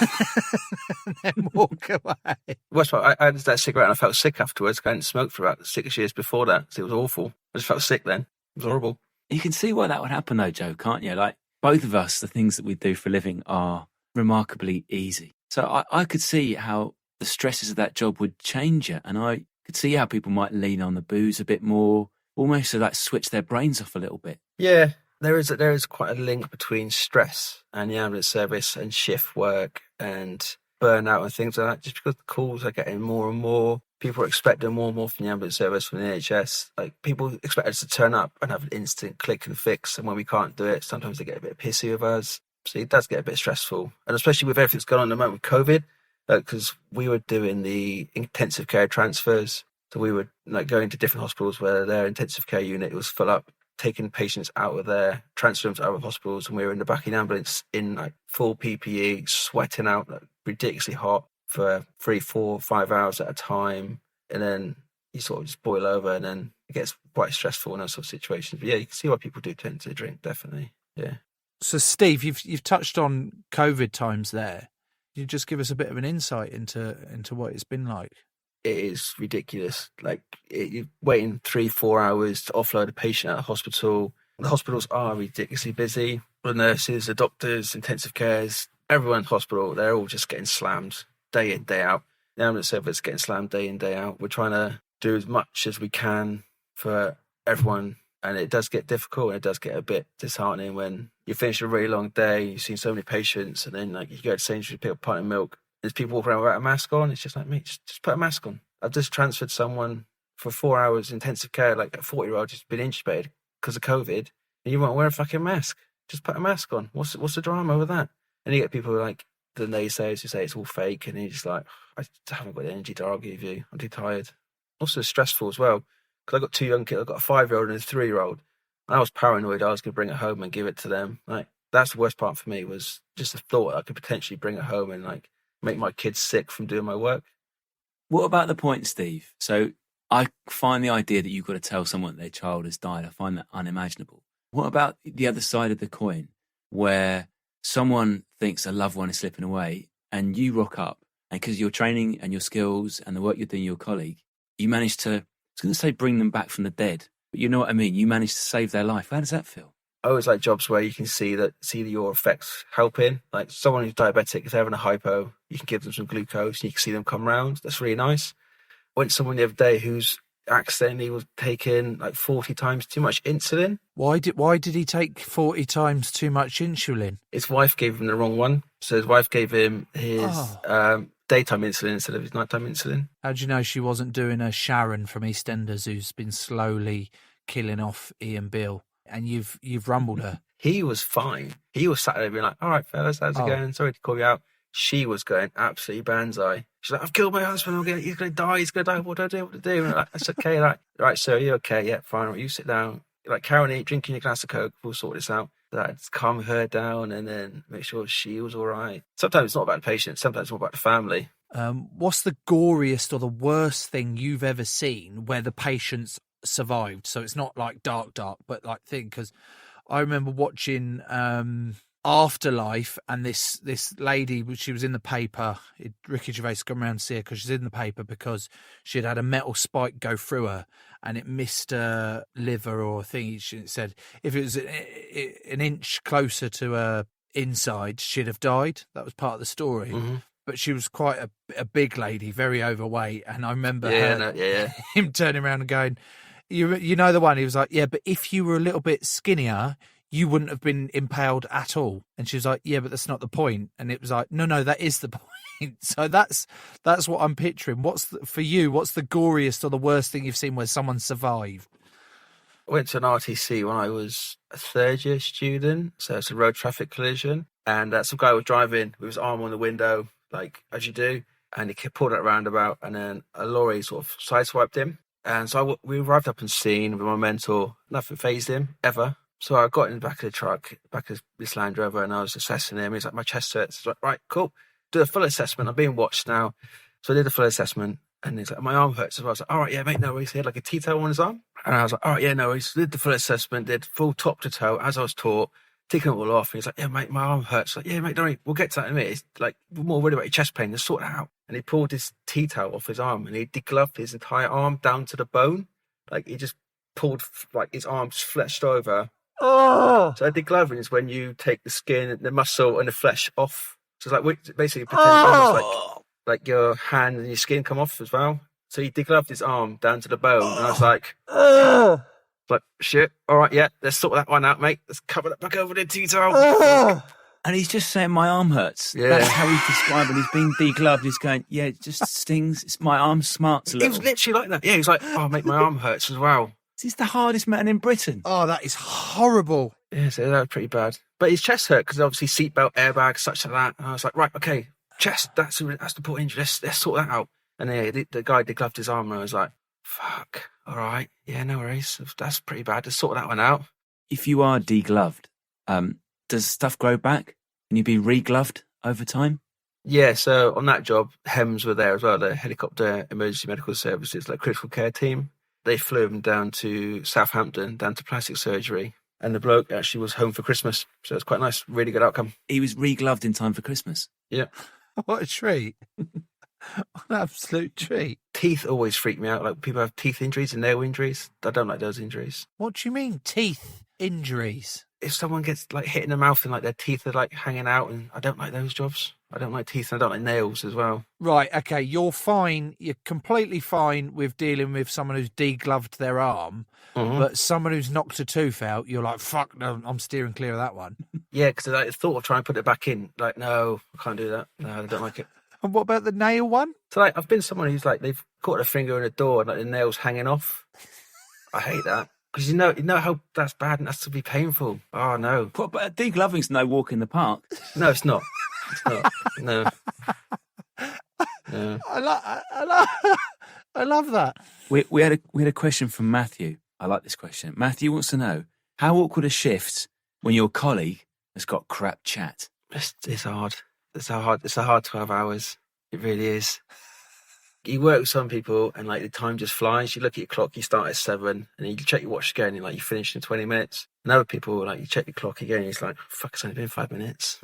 and then walk away. Worst part, I had that cigarette and I felt sick afterwards. I hadn't smoked for about 6 years before that. So it was awful. I just felt sick then. It was horrible. You can see why that would happen though, Joe, can't you? Like, both of us, the things that we do for a living are remarkably easy. So I could see how the stresses of that job would change you. And I could see how people might lean on the booze a bit more, almost to like switch their brains off a little bit. Yeah, there is quite a link between stress and the ambulance service and shift work and burnout and things like that. Just because the calls are getting more and more, people are expecting more and more from the ambulance service, from the NHS. Like, people expect us to turn up and have an instant click and fix, and when we can't do it, sometimes they get a bit pissy with us. So it does get a bit stressful, and especially with everything that's going on at the moment with COVID, because we were doing the intensive care transfers. So we would like going to different hospitals where their intensive care unit was full up, taking patients out of there, transferring them to other hospitals, and we were in the back of the ambulance in like full PPE, sweating out, like ridiculously hot for 3, 4, 5 hours at a time. And then you sort of just boil over, and then it gets quite stressful in those sort of situations. But yeah, you can see why people do tend to drink, definitely. Yeah. So Steve, you've touched on COVID times there. Can you just give us a bit of an insight into what it's been like? It is ridiculous. Like, you're waiting 3, 4 hours to offload a patient at a hospital. The hospitals are ridiculously busy. The nurses, the doctors, intensive cares, everyone in the hospital, they're all just getting slammed day in, day out. The ambulance service is getting slammed day in, day out. We're trying to do as much as we can for everyone. And it does get difficult, and it does get a bit disheartening when you finish a really long day, you've seen so many patients, and then like you go to Sainsbury's, pick up a pint of milk, there's people walking around without a mask on. It's just like, mate, just put a mask on. I've just transferred someone for 4 hours intensive care, like a 40-year-old who's been intubated because of COVID, and you won't wear a fucking mask. Just put a mask on. What's the drama with that? And you get people like the naysayers who say it's all fake, and you're just like, I haven't got the energy to argue with you. I'm too tired. Also stressful as well, because I've got 2 young kids. I've got a 5-year-old and a 3-year-old. And I was paranoid I was going to bring it home and give it to them. Like, that's the worst part for me, was just the thought I could potentially bring it home and like make my kids sick from doing my work. What about the point, Steve? So I find the idea that you've got to tell someone that their child has died, I find that unimaginable. What about the other side of the coin, where someone thinks a loved one is slipping away and you rock up, and because your training and your skills and the work you're doing with your colleague, you manage to, I was going to say bring them back from the dead, but you know what I mean? You manage to save their life. How does that feel? I always like jobs where you can see your effects helping. Like, someone who's diabetic, if they're having a hypo, you can give them some glucose and you can see them come round. That's really nice. I went to someone the other day who's accidentally was taking like 40 times too much insulin. Why did he take 40 times too much insulin? His wife gave him the wrong one. So his wife gave him his daytime insulin instead of his nighttime insulin. How do you know she wasn't doing a Sharon from EastEnders who's been slowly killing off Ian Beale, and you've rumbled her? He was fine. He was sat there being like, all right, fellas, how's it going? Sorry to call you out. She was going absolutely banzai. She's like, I've killed my husband. He's going to die. What do I do? What do I do? And I'm like, that's okay. Like, right, sir, are you okay? Yeah, fine. Right, you sit down. Like, Karen, eat, drinking your glass of Coke. We'll sort this out. Like, calm her down and then make sure she was all right. Sometimes it's not about the patient. Sometimes it's more about the family. What's the goriest or the worst thing you've ever seen where the patients survived? So it's not like dark, but like thing, because I remember watching Afterlife, and this lady, she was in the paper. Ricky Gervais come around to see her because she's in the paper because she'd had a metal spike go through her and it missed her liver or thing. It said if it was an inch closer to her inside, she'd have died. That was part of the story. Mm-hmm. But she was quite a big lady, very overweight, and I remember him turning around and going, "You know the one." He was like, "Yeah, but if you were a little bit skinnier, you wouldn't have been impaled at all." And she was like, "Yeah, but that's not the point." And it was like, no, that is the point. So that's what I'm picturing. For you, what's the goriest or the worst thing you've seen where someone survived? I went to an RTC when I was a third-year student, so it's a road traffic collision, and some guy was driving with his arm on the window, like as you do, and he pulled at a roundabout, and then a lorry sort of sideswiped him. And so we arrived up on scene with my mentor. Nothing fazed him, ever. So I got in the back of the truck, back of this Land Rover, and I was assessing him. He's like, "My chest hurts." I was like, "Right, cool. Do a full assessment. I'm being watched now." So I did a full assessment, and he's like, "My arm hurts as well." I was like, "All right, yeah, mate, no worries." He had like a T-toe on his arm. And I was like, "All right, yeah, no worries." Did the full assessment, did full top to toe, as I was taught, taking it all off. And he's like, "Yeah, mate, my arm hurts." Like, "Yeah, mate, don't worry. We'll get to that in a minute. It's like, we're more worried about your chest pain. Just sort it out." And he pulled his T-toe off his arm, and he degloved his entire arm down to the bone. Like, he just pulled, like, his arm just fleshed over. Oh! So degloving is when you take the skin, the muscle, and the flesh off. So it's like basically pretend almost like your hand and your skin come off as well. So he degloved his arm down to the bone, and I was like, "Shit, all right, yeah, let's sort that one out, mate. Let's cover that back over the T-toe." And he's just saying, "My arm hurts." Yeah. That's how he's describing. He's being degloved. He's going, "Yeah, it just stings. It's my arm smarts a It little." was literally like that. Yeah, he was like, "Oh, mate, my arm hurts as well." He's the hardest man in Britain. Oh, that is horrible. Yeah, so that was pretty bad. But his chest hurt because obviously seatbelt, airbags, such like that. And I was like, "Right, okay, chest, that's the port injury. Let's sort that out." And then the guy degloved his arm, and I was like, "Fuck, all right, yeah, no worries. That's pretty bad. Let's sort that one out." If you are degloved, does stuff grow back? Can you be regloved over time? Yeah, so on that job, HEMS were there as well, the Helicopter Emergency Medical Services, like critical care team. They flew him down to Southampton, down to plastic surgery. And the bloke actually was home for Christmas. So it's quite nice, really good outcome. He was regloved in time for Christmas. Yeah. What a treat. What an absolute treat. Teeth always freak me out. Like, people have teeth injuries and nail injuries. I don't like those injuries. What do you mean, teeth injuries? If someone gets like hit in the mouth and like their teeth are like hanging out, and I don't like those jobs. I don't like teeth and I don't like nails as well. Right, okay, you're fine. You're completely fine with dealing with someone who's degloved their arm, but someone who's knocked a tooth out, you're like, "Fuck, no, I'm steering clear of that one." Yeah, because I thought of trying to put it back in. Like, no, I can't do that. No, I don't like it. And what about the nail one? So like, I've been someone who's like, they've caught a finger in a door and like the nail's hanging off. I hate that. Because you know how that's bad and that's to be painful. Oh, no. But degloving's no walk in the park. No, it's not. It's not. No. No. I love that. We had a question from Matthew. I like this question. Matthew wants to know, how awkward are shifts when your colleague has got crap chat? It's hard. It's a hard 12 hours. It really is. You work with some people and like the time just flies. You look at your clock, you start at 7 and you check your watch again and like you finish in 20 minutes. And other people, like, you check your clock again and it's like, "Fuck, it's only been 5 minutes."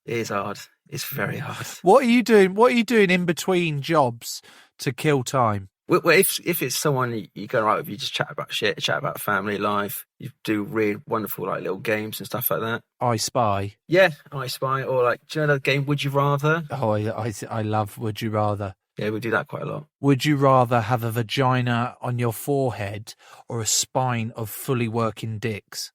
It is hard. It's very hard. What are you doing? What are you doing in between jobs to kill time? Well, if it's someone you go right with, you just chat about shit, chat about family life. You do really wonderful like little games and stuff like that. I Spy. Yeah, I Spy, or like, do you know that game Would You Rather? Oh, I love Would You Rather. Yeah, we do that quite a lot. Would you rather have a vagina on your forehead or a spine of fully working dicks?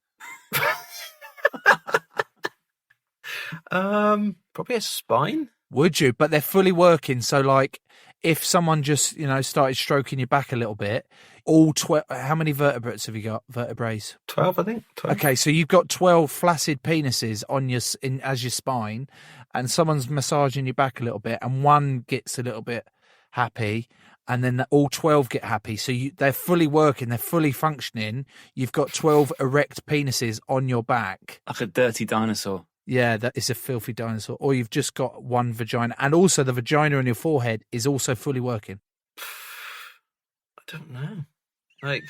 Probably a spine. Would you? But they're fully working. So, like, if someone just, started stroking your back a little bit, all 12, how many vertebrates have you got? Vertebrae? 12, I think. 12. Okay, so you've got 12 flaccid penises on as your spine, and someone's massaging your back a little bit, and one gets a little bit happy, and then all 12 get happy. So they're fully working, they're fully functioning. You've got 12 erect penises on your back. Like a dirty dinosaur. Yeah, that is a filthy dinosaur. Or you've just got one vagina. And also the vagina on your forehead is also fully working. I don't know. Like,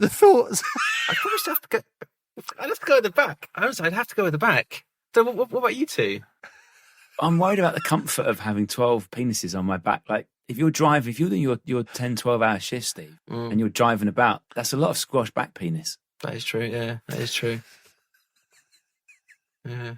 The thoughts. I'd probably still have to go. I'd have to go at the back. Honestly, I'd have to go at the back. So what about you two? I'm worried about the comfort of having 12 penises on my back. Like, if you're doing your 10, 12-hour shift, Steve, and you're driving about, that's a lot of squash back penis. That is true, yeah. That is true. Yeah.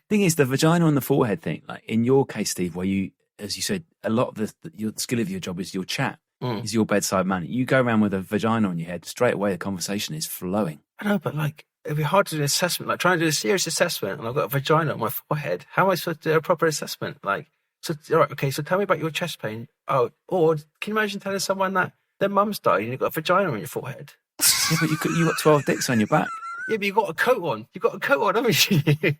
Thing is, the vagina on the forehead thing, like in your case, Steve, where you, as you said, a lot of your skill of your job is your chat, is your bedside manner. You go around with a vagina on your head, straight away the conversation is flowing. I know, but like, it'd be hard to do an assessment, like trying to do a serious assessment, and I've got a vagina on my forehead. How am I supposed to do a proper assessment? Like, so, all right, okay, so tell me about your chest pain. Oh, or can you imagine telling someone that their mum's died and you've got a vagina on your forehead? Yeah, but you got 12 dicks on your back. Yeah, but you've got a coat on. You've got a coat on, haven't you?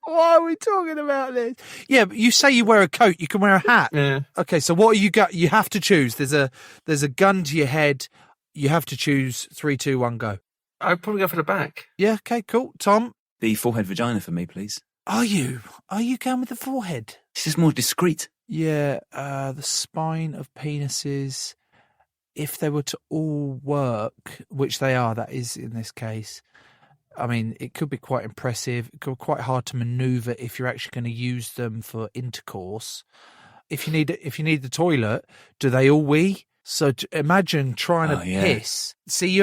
Why are we talking about this? Yeah, but you say you wear a coat, you can wear a hat. Yeah. Okay, so what you got? You have to choose. There's a gun to your head. You have to choose 3, 2, 1, go. I'd probably go for the back. Yeah, okay, cool. Tom? The forehead vagina for me, please. Are you going with the forehead? It's just more discreet. Yeah, the spine of penises, if they were to all work, which they are, that is in this case, I mean, it could be quite impressive. It could be quite hard to manoeuvre if you're actually going to use them for intercourse. If you need the toilet, do they all wee? So imagine trying to piss. See,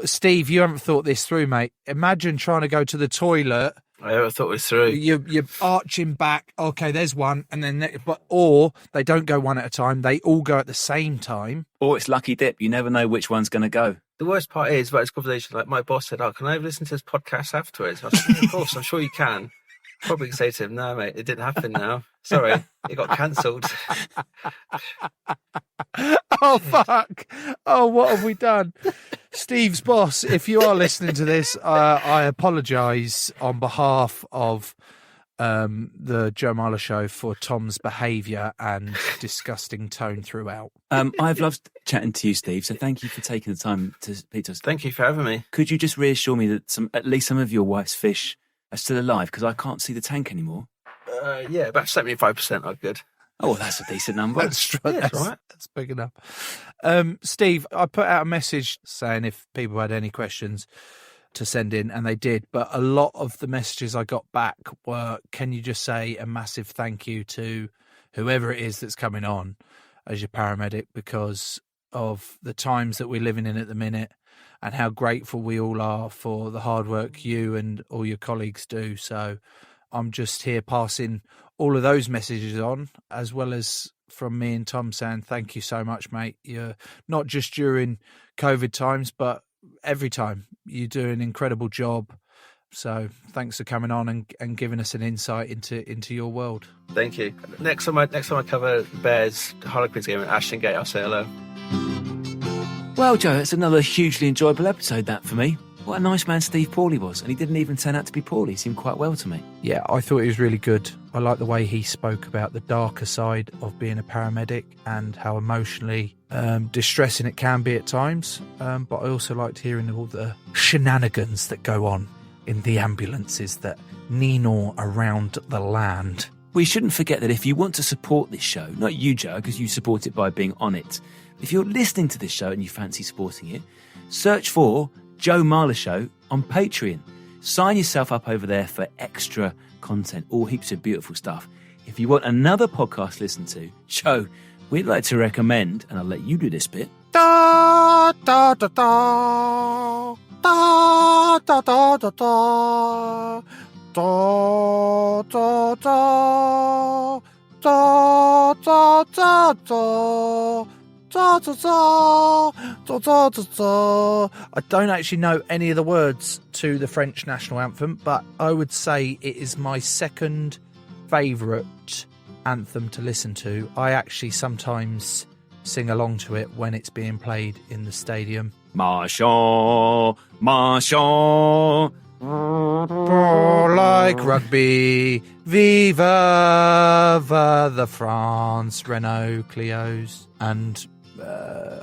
Steve, you haven't thought this through, mate. Imagine trying to go to the toilet. I never thought it through. You're arching back. Okay, there's one, and then or they don't go one at a time. They all go at the same time. Or it's lucky dip. You never know which one's going to go. The worst part is about this conversation. Like my boss said, "Oh, can I listen to this podcast afterwards?" I said, "Of course, I'm sure you can." Probably say to him, "No, mate, it didn't happen. Now, sorry, it got cancelled." Oh fuck! Oh, what have we done? Steve's boss, if you are listening to this, I apologise on behalf of the Joe Marler Show for Tom's behaviour and disgusting tone throughout. I've loved chatting to you, Steve, so thank you for taking the time to speak to us. Thank you for having me. Could you just reassure me that at least some of your wife's fish are still alive, because I can't see the tank anymore? Yeah, about 75% are good. Oh, well, that's a decent number. That's right. That's big enough. Steve, I put out a message saying if people had any questions to send in, and they did, but a lot of the messages I got back were, can you just say a massive thank you to whoever it is that's coming on as your paramedic, because of the times that we're living in at the minute and how grateful we all are for the hard work you and all your colleagues do. So I'm just here passing all of those messages on, as well as from me and Tom saying thank you so much, mate. You're not just during COVID times, but every time. You do an incredible job. So thanks for coming on and giving us an insight into your world. Thank you. Next time I cover the Bears Harlequins game at Ashton Gate, I'll say hello. Well, Joe, it's another hugely enjoyable episode, that, for me. What a nice man Steve Pawley was, and he didn't even turn out to be poorly. He seemed quite well to me. Yeah, I thought he was really good. I like the way he spoke about the darker side of being a paramedic and how emotionally distressing it can be at times. But I also liked hearing all the shenanigans that go on in the ambulances that nino around the land. We shouldn't forget that if you want to support this show, not you, Joe, because you support it by being on it. If you're listening to this show and you fancy supporting it, search for Joe Marler Show on Patreon. Sign yourself up over there for extra content, all heaps of beautiful stuff. If you want another podcast to listen to, Joe, we'd like to recommend, and I'll let you do this bit. Da, da, da, da, da, da, da, da, da, da, da, da, da, da, da, da. Da, da, da, da, da, da, da. I don't actually know any of the words to the French national anthem, but I would say it is my second favourite anthem to listen to. I actually sometimes sing along to it when it's being played in the stadium. Marchons, marchons. Like rugby, viva the France, Renault Clios, and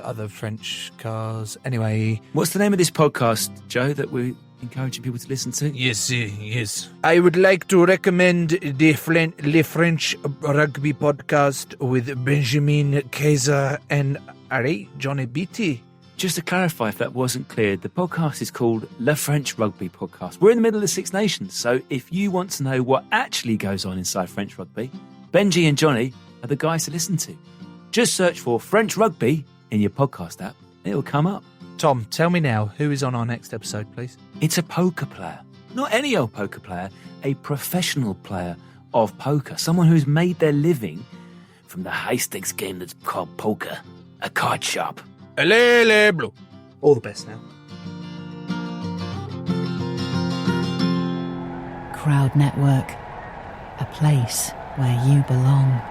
other French cars. Anyway, What's the name of this podcast, Joe, that we encouraging people to listen to? Yes, yes. I would like to recommend the French rugby podcast with Benjamin Kaiser and Johnny Beatty. Just to clarify, if that wasn't clear, the podcast is called Le French Rugby Podcast. We're in the middle of the Six Nations, so if you want to know what actually goes on inside French rugby, Benji and Johnny are the guys to listen to. Just search for French Rugby in your podcast app. It'll come up. Tom, tell me now, who is on our next episode, please? It's a poker player. Not any old poker player, a professional player of poker. Someone who's made their living from the high-stakes game that's called poker. A card shop. Allez, blue. All the best now. Crowd Network, a place where you belong.